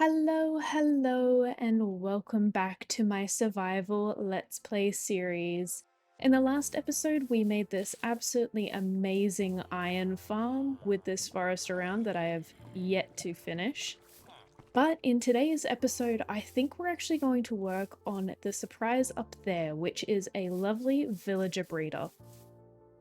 Hello, and welcome back to my survival Let's Play series. In the last episode, we made this absolutely amazing iron farm with this forest around that I have yet to finish. But in today's episode, I think we're actually going to work on the surprise up there, which is a lovely villager breeder.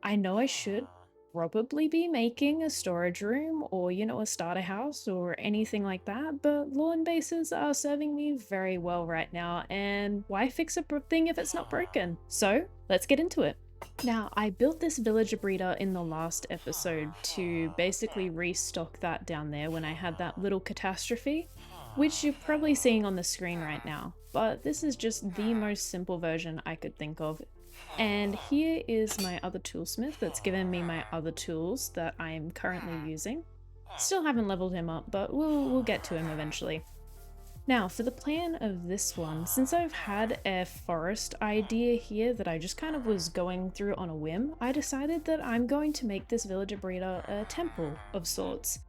I know I should probably be making a storage room or, a starter house or anything like that, but lawn bases are serving me very well right now, and why fix a thing if it's not broken? So let's get into it. Now, I built this villager breeder in the last episode to basically restock that down there when I had that little catastrophe, which you're probably seeing on the screen right now, but this is just the most simple version I could think of. And here is my other toolsmith that's given me my other tools that I am currently using. Still haven't leveled him up, but we'll get to him eventually. Now, for the plan of this one, since I've had a forest idea here that I just kind of was going through on a whim, I decided that I'm going to make this villager breeder a temple of sorts.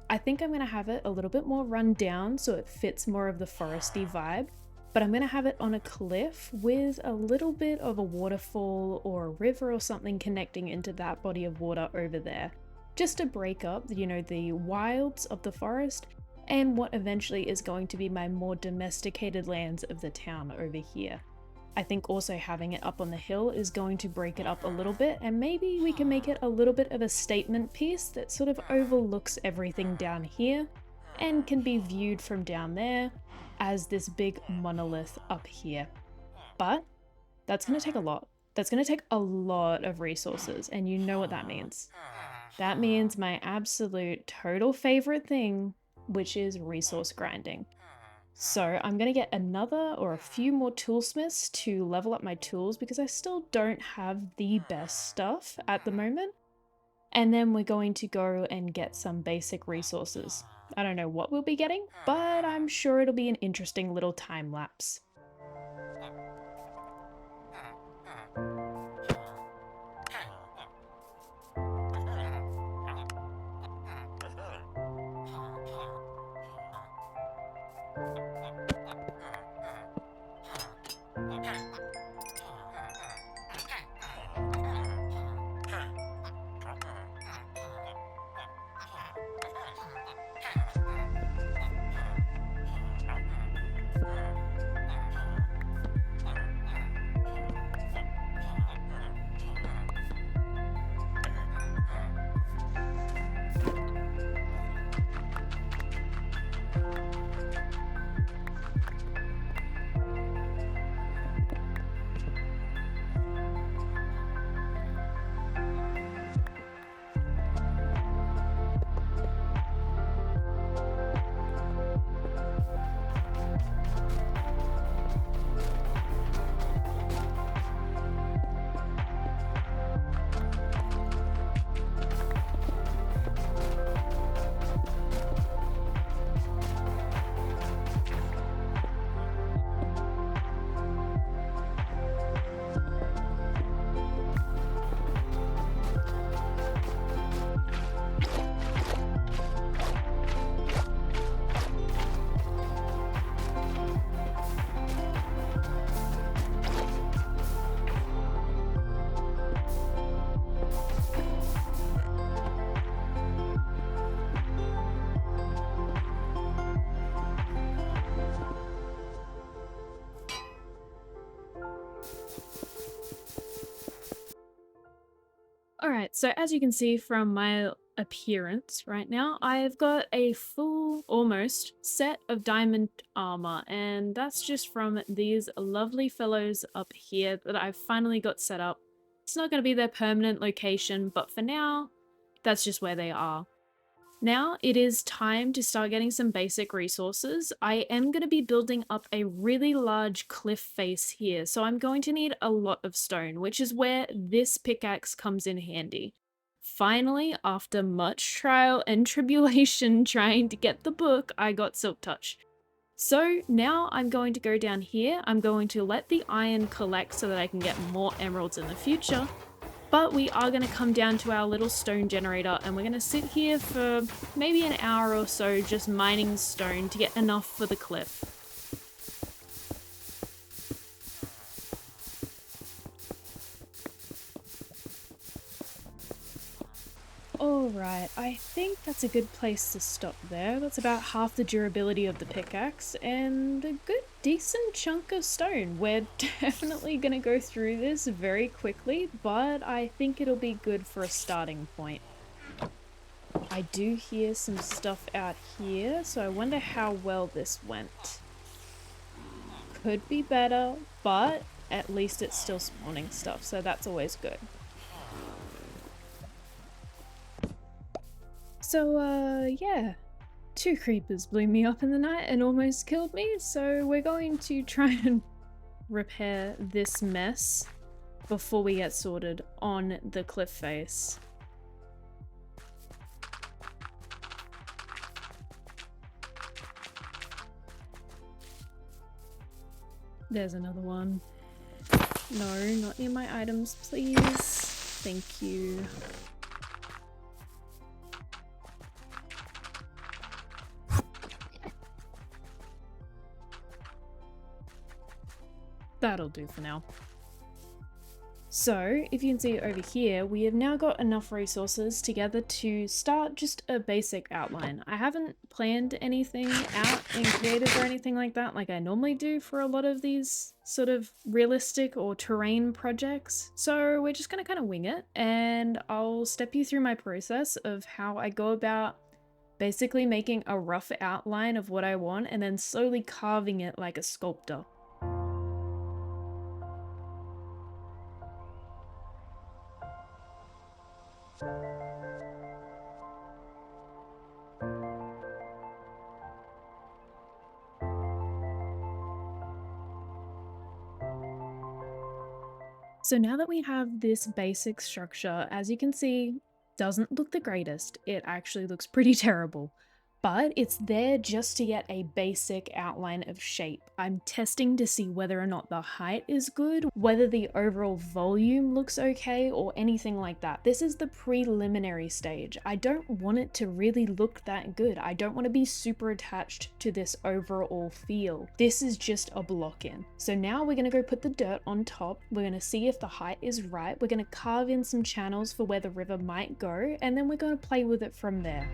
I think I'm going to have it a little bit more run down so it fits more of the foresty vibe, but I'm going to have it on a cliff with a little bit of a waterfall or a river or something connecting into that body of water over there, just to break up, the wilds of the forest and what eventually is going to be my more domesticated lands of the town over here. I think also having it up on the hill is going to break it up a little bit, and maybe we can make it a little bit of a statement piece that sort of overlooks everything down here and can be viewed from down there as this big monolith up here. But that's going to take a lot. That's going to take a lot of resources, and you know what that means. That means my absolute total favorite thing, which is resource grinding. So I'm going to get another or a few more toolsmiths to level up my tools because I still don't have the best stuff at the moment. And then we're going to go and get some basic resources. I don't know what we'll be getting, but I'm sure it'll be an interesting little time lapse. Alright, so as you can see from my appearance right now, I've got a full, almost, set of diamond armor, and that's just from these lovely fellows up here that I've finally got set up. It's not going to be their permanent location, but for now, that's just where they are. Now it is time to start getting some basic resources. I am going to be building up a really large cliff face here, so I'm going to need a lot of stone, which is where this pickaxe comes in handy. Finally, after much trial and tribulation trying to get the book, I got Silk Touch. So now I'm going to go down here, I'm going to let the iron collect so that I can get more emeralds in the future. But we are going to come down to our little stone generator and we're going to sit here for maybe an hour or so just mining stone to get enough for the cliff. Alright, I think that's a good place to stop there. That's about half the durability of the pickaxe and a good decent chunk of stone. We're definitely going to go through this very quickly, but I think it'll be good for a starting point. I do hear some stuff out here, so I wonder how well this went. Could be better, but at least it's still spawning stuff, so that's always good. So, yeah, 2 creepers blew me up in the night and almost killed me, so we're going to try and repair this mess before we get sorted on the cliff face. There's another one. No, not near my items, please. Thank you. That'll do for now. So, if you can see over here, we have now got enough resources together to start just a basic outline. I haven't planned anything out in creative or anything like that like I normally do for a lot of these sort of realistic or terrain projects. So we're just going to kind of wing it, and I'll step you through my process of how I go about basically making a rough outline of what I want and then slowly carving it like a sculptor. So now that we have this basic structure, as you can see, doesn't look the greatest. It actually looks pretty terrible. But it's there just to get a basic outline of shape. I'm testing to see whether or not the height is good, whether the overall volume looks okay, or anything like that. This is the preliminary stage. I don't want it to really look that good. I don't want to be super attached to this overall feel. This is just a block in. So now we're going to go put the dirt on top. We're going to see if the height is right. We're going to carve in some channels for where the river might go, and then we're going to play with it from there.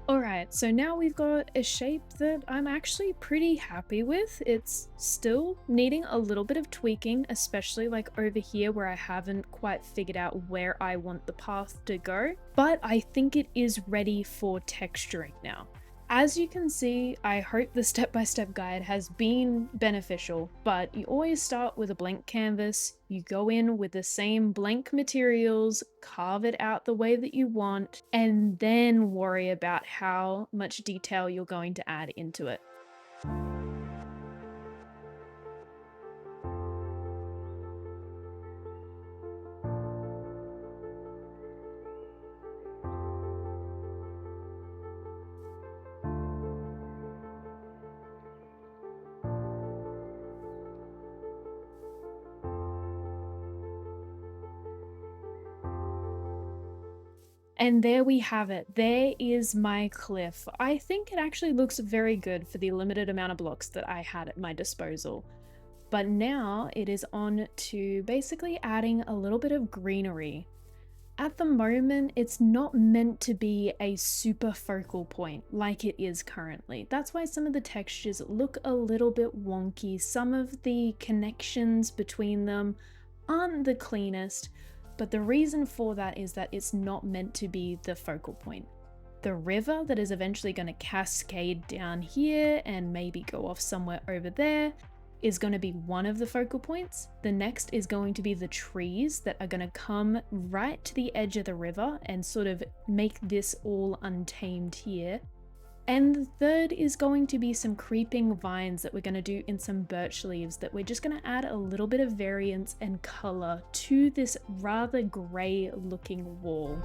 Alright, so now we've got a shape that I'm actually pretty happy with. It's still needing a little bit of tweaking, especially like over here where I haven't quite figured out where I want the path to go, but I think it is ready for texturing now. As you can see, I hope the step-by-step guide has been beneficial, but you always start with a blank canvas, you go in with the same blank materials, carve it out the way that you want, and then worry about how much detail you're going to add into it. And there we have it. There is my cliff. I think it actually looks very good for the limited amount of blocks that I had at my disposal. But now it is on to basically adding a little bit of greenery. At the moment, it's not meant to be a super focal point like it is currently. That's why some of the textures look a little bit wonky. Some of the connections between them aren't the cleanest. But the reason for that is that it's not meant to be the focal point. The river that is eventually going to cascade down here and maybe go off somewhere over there, is going to be one of the focal points. The next is going to be the trees that are going to come right to the edge of the river and sort of make this all untamed here. And the third is going to be some creeping vines that we're going to do in some birch leaves that we're just going to add a little bit of variance and color to this rather grey looking wall.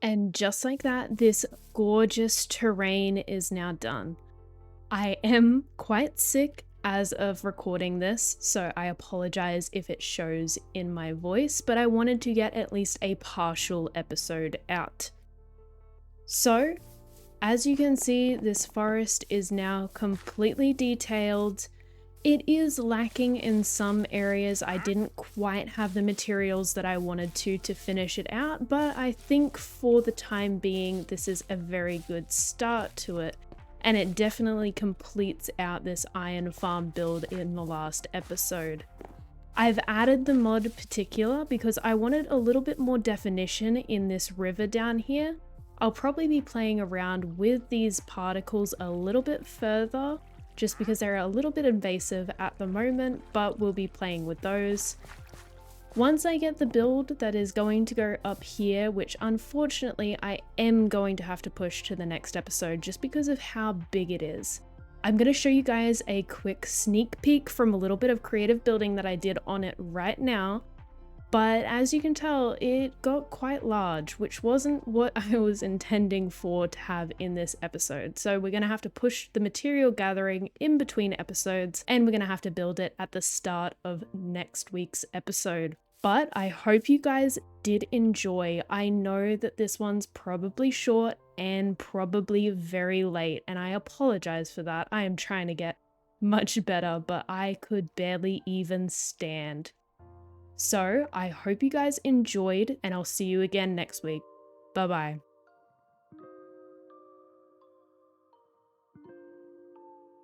And just like that, this gorgeous terrain is now done. I am quite sick as of recording this, so I apologize if it shows in my voice, but I wanted to get at least a partial episode out. So, as you can see, this forest is now completely detailed. It is lacking in some areas. I didn't quite have the materials that I wanted to finish it out, but I think for the time being, this is a very good start to it. And it definitely completes out this iron farm build in the last episode. I've added the mod particular because I wanted a little bit more definition in this river down here. I'll probably be playing around with these particles a little bit further, just because they're a little bit invasive at the moment, but we'll be playing with those. Once I get the build that is going to go up here, which unfortunately I am going to have to push to the next episode just because of how big it is. I'm going to show you guys a quick sneak peek from a little bit of creative building that I did on it right now. But as you can tell, it got quite large, which wasn't what I was intending for to have in this episode. So we're going to have to push the material gathering in between episodes, and we're going to have to build it at the start of next week's episode. But I hope you guys did enjoy. I know that this one's probably short and probably very late, and I apologize for that. I am trying to get much better, but I could barely even stand. So I hope you guys enjoyed, and I'll see you again next week. Bye bye.